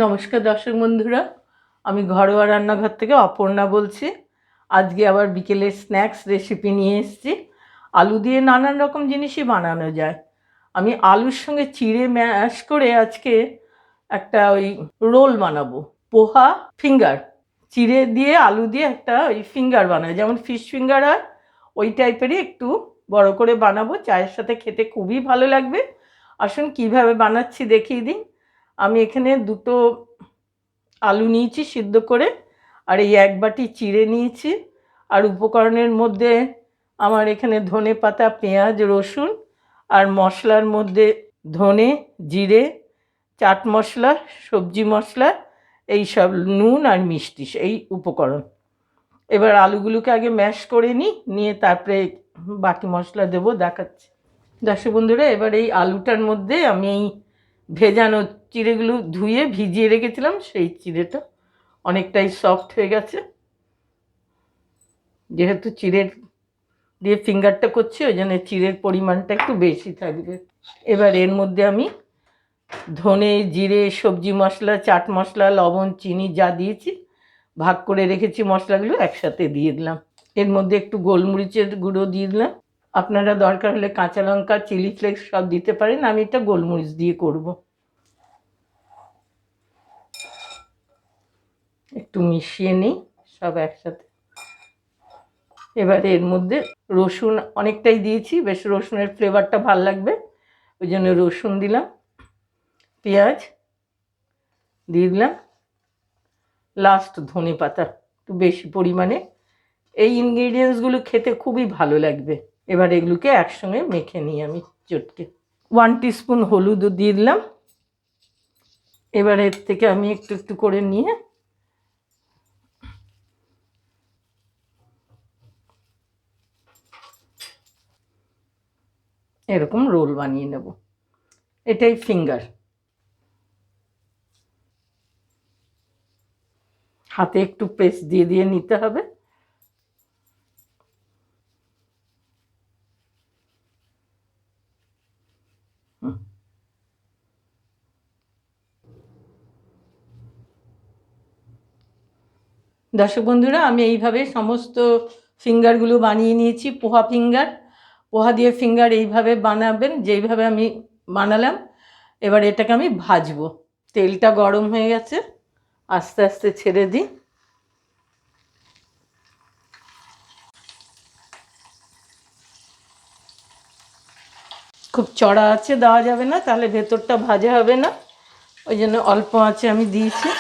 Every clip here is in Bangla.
নমস্কার দর্শক বন্ধুরা, আমি ঘরোয়া রান্নাঘর থেকে অপর্ণা বলছি। আজকে আবার বিকেলের স্ন্যাক্স রেসিপি নিয়ে এসেছি। আলু দিয়ে নানান রকম জিনিসই বানানো যায়। আমি আলুর সঙ্গে চিড়ে ম্যাশ করে আজকে একটা ওই রোল বানাবো, পোহা ফিঙ্গার। চিড়ে দিয়ে আলু দিয়ে একটা ওই ফিঙ্গার বানায়, যেমন ফিশ ফিঙ্গার হয় ওই টাইপেরই একটু বড় করে বানাবো। চায়ের সাথে খেতে খুবই ভালো লাগবে। আসুন কিভাবে বানাচ্ছি দেখিয়ে দিই। আমি এখানে দুটো আলু নিয়েছি সিদ্ধ করে, আর এই এক বাটি চিড়ে নিয়েছি। আর উপকরণের মধ্যে আমার এখানে ধনে পাতা, পেঁয়াজ, রসুন, আর মশলার মধ্যে ধনে, জিরে, চাট মশলা, সবজি মশলা, এই সব, নুন আর মিষ্টি, এই উপকরণ। এবার আলুগুলোকে আগে ম্যাশ করে নিয়ে তারপরে বাকি মশলা দেবো, দেখাচ্ছি। দর্শক বন্ধুরা, এবার এই আলুটার মধ্যে আমি এই ভেজানো চিড়েগুলো ধুয়ে ভিজিয়ে রেখেছিলাম, সেই চিড়েটা অনেকটাই সফট হয়ে গেছে। যেহেতু চিড়ের দিয়ে ফিঙ্গারটা করছি, ওই জন্য চিড়ের পরিমাণটা একটু বেশি থাকবে। এবার এর মধ্যে আমি ধনে, জিরে, সবজি মশলা, চাট মশলা, লবণ, চিনি যা দিয়েছি ভাগ করে রেখেছি মশলাগুলো একসাথে দিয়ে দিলাম। এর মধ্যে একটু গোলমরিচের গুঁড়ো দিয়ে দিলাম। আপনারা দরকার হলে কাঁচা লঙ্কা, চিলি ফ্লেক্স সব দিতে পারেন, আমি এটা গোলমরিচ দিয়ে করব। একটু মিশিয়ে নিই সব একসাথে। এবারে এর মধ্যে রসুন অনেকটাই দিয়েছি, বেশ রসুনের ফ্লেভারটা ভাল লাগবে, ওই জন্য রসুন দিলাম। পেঁয়াজ দিয়ে দিলাম। লাস্ট ধনে পাতা একটু বেশি পরিমাণে। এই ইনগ্রিডিয়েন্টসগুলো খেতে খুবই ভালো লাগবে। এবার এগুলোকে একসঙ্গে মেখে নিই আমি চটকে। 1 টিস্পুন হলুদও দিয়ে দিলাম। এবার এর থেকে আমি একটু একটু করে নিয়ে এরকম রোল বানিয়ে নেব। এটাই ফিঙ্গার। হাতে একটু প্রেস দিয়ে দিয়ে নিতে হবে। দর্শক বন্ধুরা, আমি এইভাবে সমস্ত ফিঙ্গারগুলো বানিয়ে নিয়েছি। পোহা ফিঙ্গার, পোহা দিয়ে ফিঙ্গার এইভাবে বানাবেন যেইভাবে আমি বানালাম। এবার এটাকে আমি ভাজবো। তেলটা গরম হয়ে গেছে, আস্তে আস্তে ছেড়ে দিই। খুব চড়া আছে দেওয়া যাবে না, তাহলে ভেতরটা ভাজা হবে না, ওই জন্য অল্প আঁচে আমি দিয়েছি।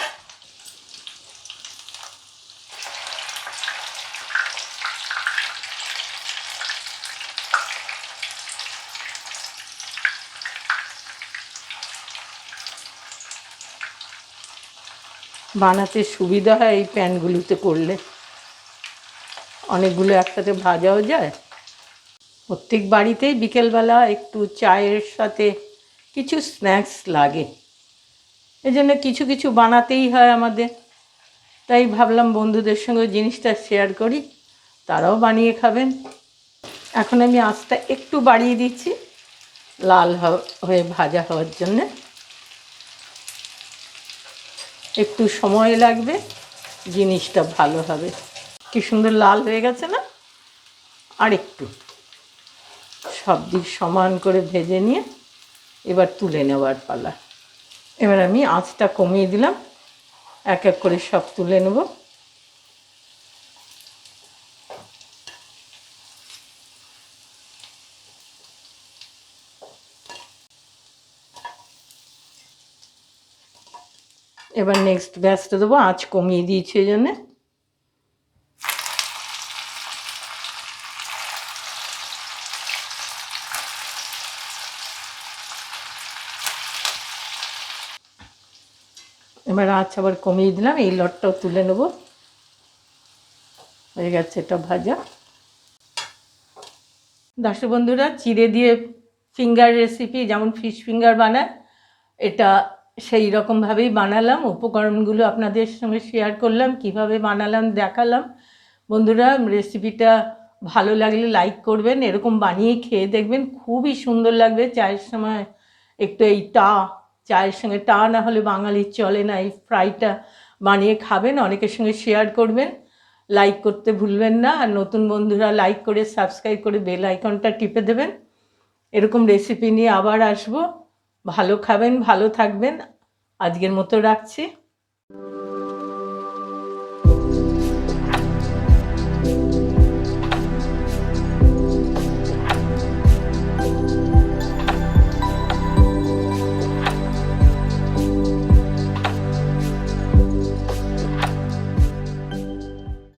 বানাতে সুবিধা হয় এই প্যানগুলোতে করলে, অনেকগুলো একসাথে ভাজাও যায়। প্রত্যেক বাড়িতেই বিকেলবেলা একটু চায়ের সাথে কিছু স্ন্যাক্স লাগে, এই জন্য কিছু কিছু বানাতেই হয় আমাদের। তাই ভাবলাম বন্ধুদের সঙ্গে জিনিসটা শেয়ার করি, তারাও বানিয়ে খাবেন। এখন আমি আঁচটা একটু বাড়িয়ে দিচ্ছি লাল হয়ে ভাজা হওয়ার জন্যে। একটু সময় লাগবে, জিনিসটা ভালো হবে। কি সুন্দর লাল হয়ে গেছে না? আর একটু সব দিক সমান করে ভেজে নিয়ে এবার তুলে নেওয়ার পালা। এবার আমি আঁচটা কমিয়ে দিলাম, এক এক করে সব তুলে নেব। এবার নেক্সট ব্যাচটা দেবো, আঁচ কমিয়ে দিয়েছি এই জন্যে। এবার আঁচ আবার কমিয়ে দিলাম, এই লটটাও তুলে নেব। হয়ে গেছে এটা ভাজা। দর্শক বন্ধুরা, চিড়ে দিয়ে ফিঙ্গার রেসিপি যেমন ফিশ ফিঙ্গার বানায়, এটা সেই রকমভাবেই বানালাম। উপকরণগুলো আপনাদের সঙ্গে শেয়ার করলাম, কিভাবে বানালাম দেখালাম। বন্ধুরা, রেসিপিটা ভালো লাগলে লাইক করবেন, এরকম বানিয়ে খেয়ে দেখবেন, খুবই সুন্দর লাগবে। চায়ের সময় একটু এই চায়ের সঙ্গে, তা না হলে বাঙালির চলে না। এই ফ্রাইটা বানিয়ে খাবেন, অনেকের সঙ্গে শেয়ার করবেন, লাইক করতে ভুলবেন না। আর নতুন বন্ধুরা লাইক করে সাবস্ক্রাইব করে বেল আইকনটা টিপে দেবেন। এরকম রেসিপি নিয়ে আবার আসবো। ভালো খাবেন, ভালো থাকবেন। আজকের মতো রাখছি।